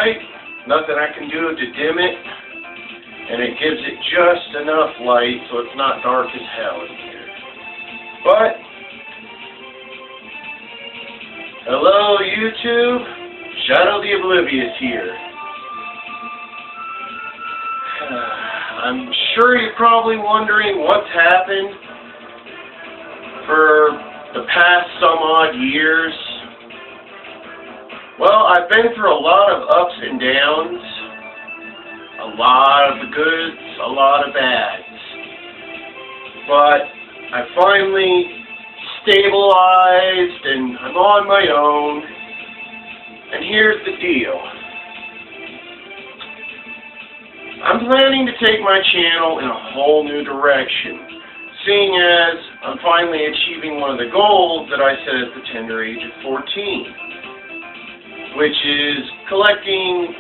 light, nothing I can do to dim it, and it gives it just enough light so it's not dark as hell in here. But, hello YouTube, Shadow the Oblivious here. I'm sure you're probably wondering what's happened for the past some odd years. Well, I've been through a lot of ups and downs, a lot of the goods, a lot of bads. But I finally stabilized and I'm on my own. And here's the deal. I'm planning to take my channel in a whole new direction, seeing as I'm finally achieving one of the goals that I set at the tender age of 14, which is collecting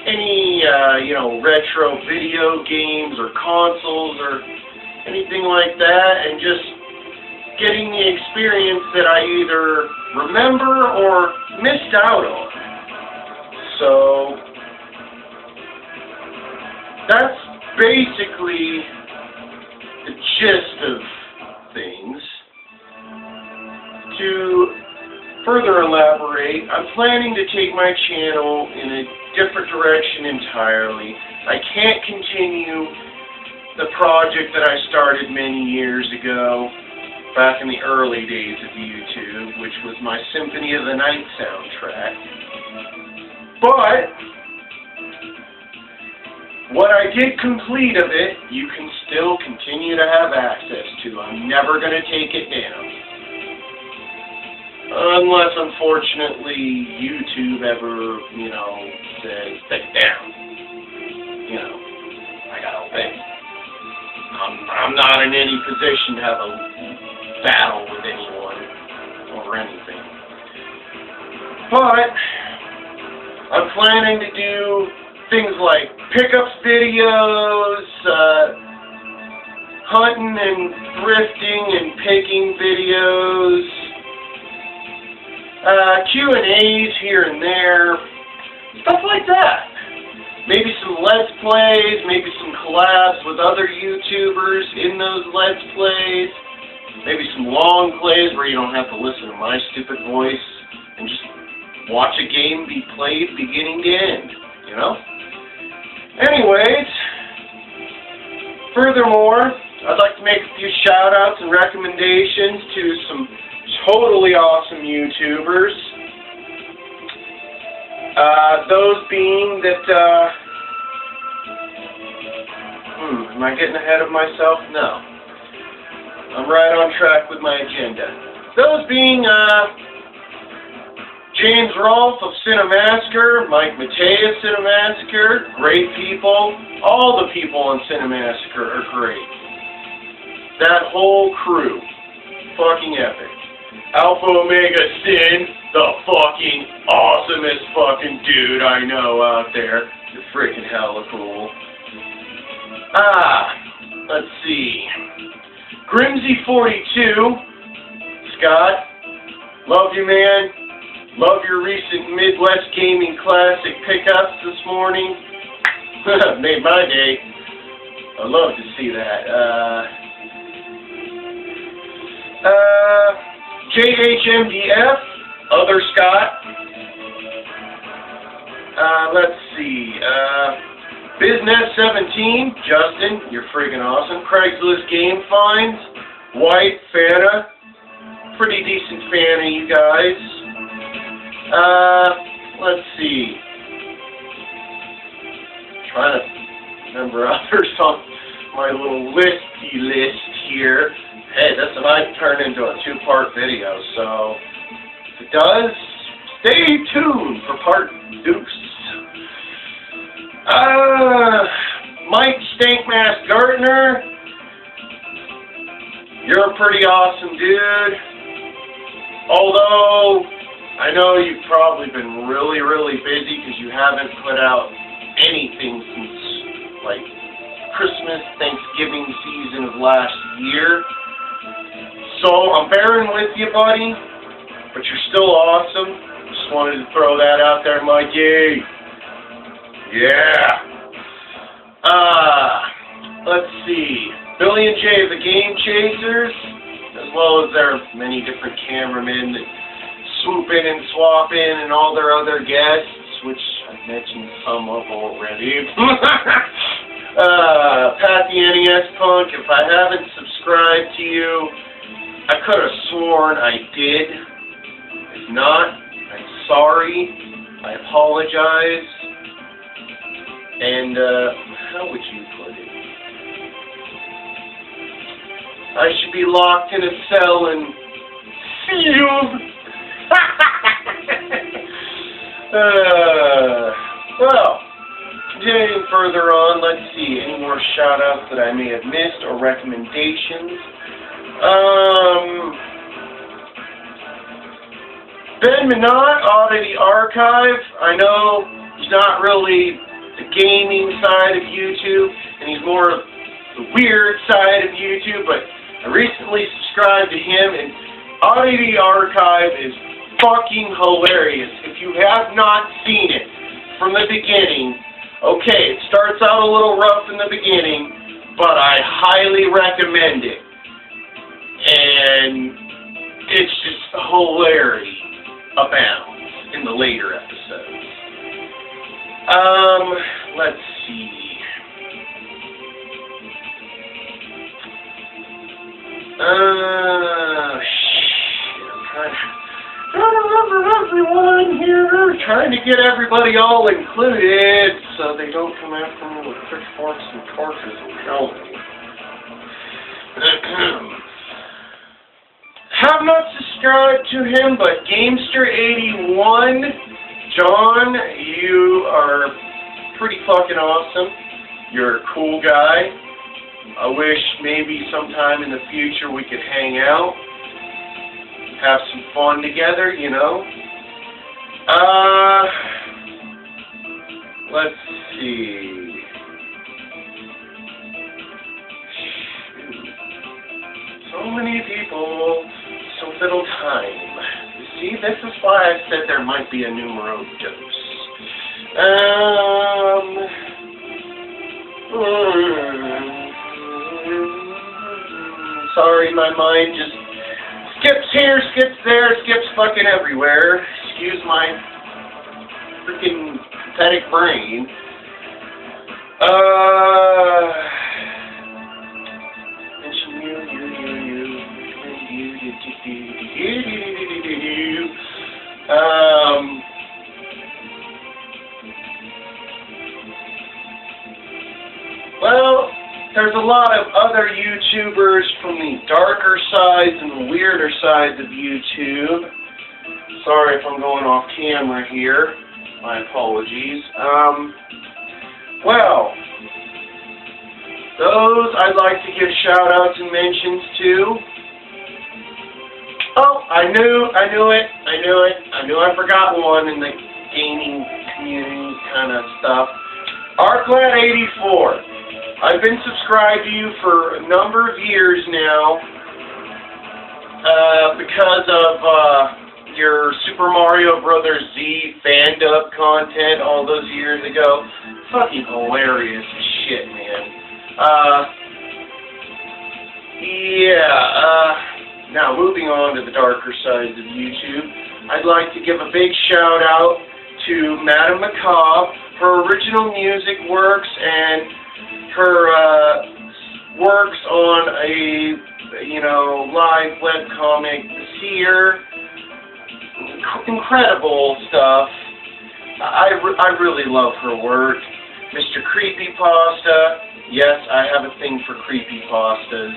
any, retro video games or consoles or anything like that, and just getting the experience that I either remember or missed out on. So that's basically the gist of things. To further elaborate, I'm planning to take my channel in a different direction entirely. I can't continue the project that I started many years ago, back in the early days of YouTube, which was my Symphony of the Night soundtrack. But what I did complete of it, you can still continue to have access to. I'm never going to take it down. Unless, unfortunately, YouTube ever, says, take it down. I gotta obey. I'm not in any position to have a battle with anyone over anything. But I'm planning to do things like pickups videos, hunting and thrifting and picking videos, Q&As here and there, stuff like that. Maybe some Let's Plays, maybe some collabs with other YouTubers in those Let's Plays, maybe some long plays where you don't have to listen to my stupid voice and just watch a game be played beginning to end, Anyways, furthermore, I'd like to make a few shout-outs and recommendations to some totally awesome YouTubers. Those being that, am I getting ahead of myself? No. I'm right on track with my agenda. Those being, James Rolfe of Cinemassacre, Mike Matei of Cinemassacre, great people. All the people on Cinemassacre are great. That whole crew, fucking epic. Alpha Omega Sin, the fucking awesomest fucking dude I know out there. You're freaking hella cool. Let's see. Grimsy42, Scott, love you, man. Love your recent Midwest Gaming Classic pickups this morning. Made my day. I'd love to see that. JHMDF, other Scott. Let's see. Biznet17, Justin, you're freaking awesome. Craigslist Game Finds, White, Fanta, pretty decent fan of you guys. Let's see. Trying to remember others on my little listy list here. Hey, this might turn into a two-part video, so if it does, stay tuned for part deuce. Mike Stankmask Gartner, you're a pretty awesome dude. Although, I know you've probably been really, really busy because you haven't put out anything since, like, Christmas, Thanksgiving season of last year. So, I'm bearing with you, buddy, but you're still awesome. Just wanted to throw that out there, Mikey. Yeah. Let's see. Billy and Jay, the Game Chasers, as well as their many different cameramen that swoop in and swap in, and all their other guests, which I've mentioned some of already. Pat the NES Punk, if I haven't subscribed to you, I could have sworn I did. If not, I'm sorry. I apologize. And, how would you put it? I should be locked in a cell and sealed. Well, continuing further on, let's see, any more shout-outs that I may have missed or recommendations? Ben Minot, Oddity Archive. I know he's not really the gaming side of YouTube, and he's more of the weird side of YouTube, but I recently subscribed to him, and Oddity Archive is fucking hilarious. If you have not seen it from the beginning, okay, it starts out a little rough in the beginning, but I highly recommend it. And it's just hilarity abounds in the later episodes. Let's see. Shit, I'm trying to remember everyone here. Trying to get everybody all included so they don't come after me with pitchforks and torches and kill me. Have not subscribed to him, but Gamester81, John, you are pretty fucking awesome. You're a cool guy. I wish maybe sometime in the future we could hang out, have some fun together, you know. Let's see. So many people, so little time. You see, this is why I said there might be a numero dos. Sorry, my mind just skips here, skips there, skips fucking everywhere. Excuse my freaking pathetic brain. Mention you. Well, there's a lot of other YouTubers from the darker sides and the weirder sides of YouTube. Sorry if I'm going off camera here. My apologies. Well, those I'd like to give shout-outs and mentions to. Oh, I knew it. I knew I forgot one in the gaming community kind of stuff. ArcLad84. I've been subscribed to you for a number of years now because of your Super Mario Brothers Z fan-dub content all those years ago. Fucking hilarious as shit, man. Now moving on to the darker sides of YouTube, I'd like to give a big shout out to Madame Macabre. Her original music works and her works on a, live webcomic, Seer. Incredible stuff. I really love her work. Mr. Creepypasta. Yes, I have a thing for creepypastas,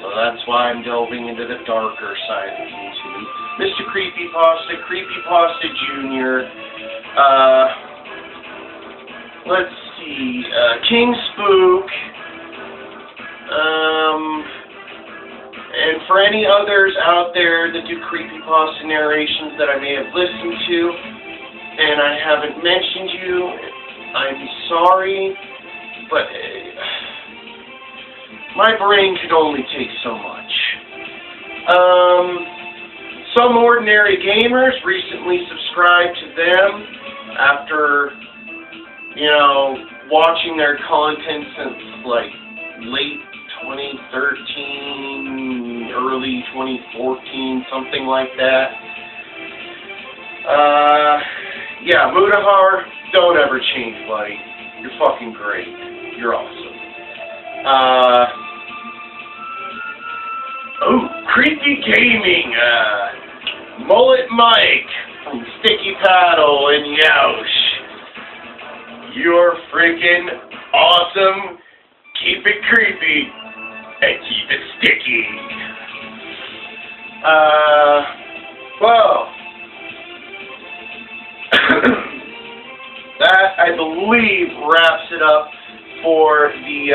so that's why I'm delving into the darker side of YouTube. Mr. Creepypasta, Creepypasta Jr., let's see, King Spook, and for any others out there that do creepypasta narrations that I may have listened to, and I haven't mentioned you, I'm sorry, but my brain can only take so much. Some Ordinary Gamers recently subscribed to them after, you know, watching their content since like late 2013, early 2014, something like that. Yeah, Mudahar, don't ever change, buddy. You're fucking great. You're awesome. Oh, Creepy Gaming, Mullet Mike from Sticky Paddle and Yoush. You're freaking awesome. Keep it creepy and keep it sticky. Well, that, I believe, wraps it up for the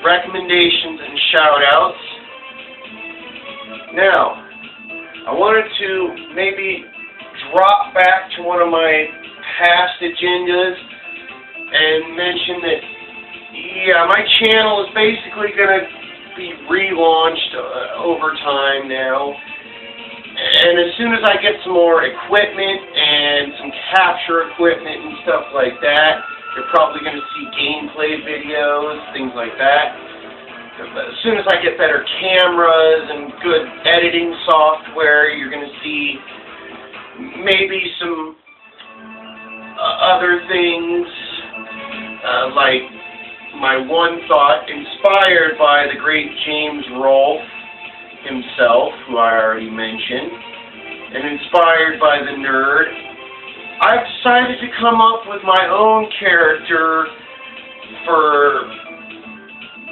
recommendations and shout-outs. Now, I wanted to maybe drop back to one of my past agendas and mention that, yeah, my channel is basically going to be relaunched over time now. And as soon as I get some more equipment and some capture equipment and stuff like that, you're probably going to see gameplay videos, things like that. As soon as I get better cameras and good editing software, you're going to see maybe some other things, like my one thought, inspired by the great James Rolfe himself, who I already mentioned, and inspired by the nerd. I've decided to come up with my own character for,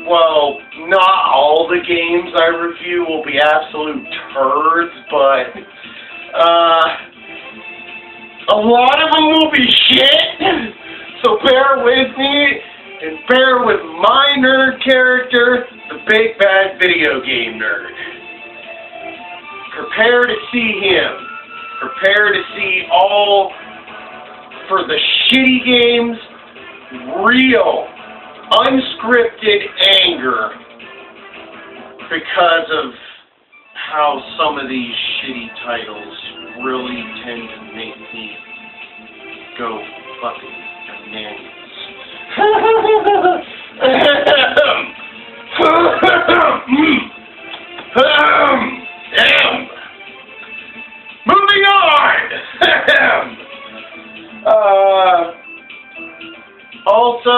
well, not all the games I review will be absolute turds, but a lot of them will be shit, so bear with me, and bear with my nerd character, the Big Bad Video Game Nerd. Prepare to see him. Prepare to see all, for the shitty games, real, unscripted anger because of how some of these shitty titles really tend to make me go fucking bananas. Moving on! Also,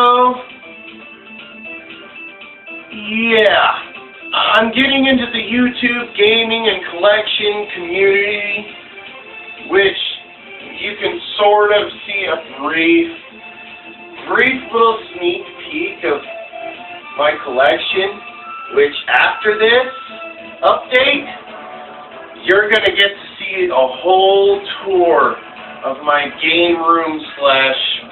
yeah, I'm getting into the YouTube gaming and collection community, which you can sort of see a brief little sneak peek of my collection, which after this update, you're going to get to see a whole tour of my game room /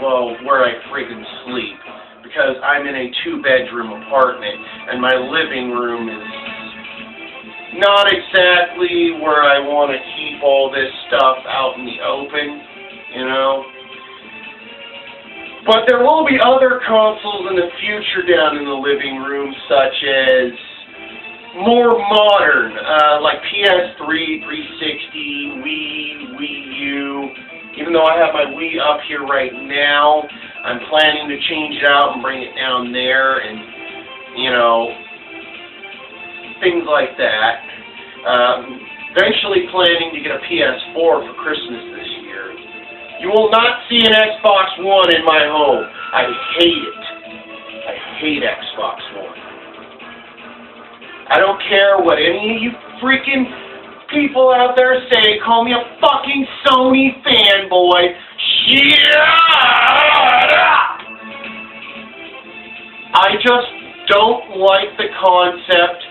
well, where I friggin' sleep, because I'm in a 2-bedroom apartment, and my living room is not exactly where I want to keep all this stuff out in the open, you know. But there will be other consoles in the future down in the living room, such as more modern, like PS3, 360, Wii U. Even though I have my Wii up here right now, I'm planning to change it out and bring it down there, and, you know, things like that. Eventually planning to get a PS4 for Christmas this year. You will not see an Xbox One in my home. I hate it. I hate Xbox One. I don't care what any of you freaking people out there say. Call me a fucking Sony fanboy. Shut up! I just don't like the concept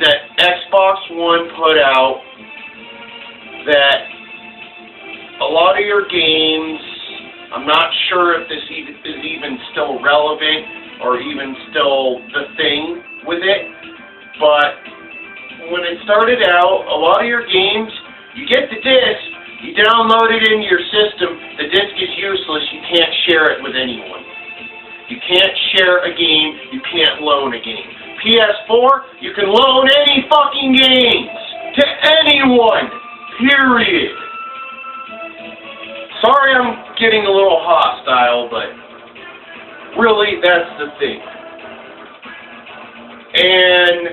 that Xbox One put out, that a lot of your games, I'm not sure if this is even still relevant or even still the thing with it, but when it started out, a lot of your games, you get the disc, you download it into your system, the disc is useless, you can't share it with anyone. You can't share a game, you can't loan a game. PS4, you can loan any fucking games. to anyone, period. Sorry I'm getting a little hostile, but really, that's the thing. And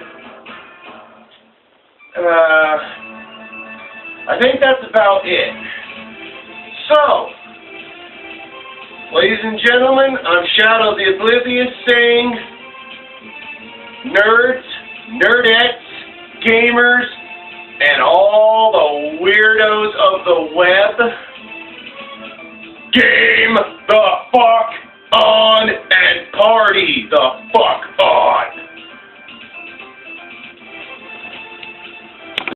I think that's about it. So, ladies and gentlemen, I'm Shadow the Oblivious saying, nerds, nerdettes, gamers, and all the weirdos of the web, game the fuck on and party the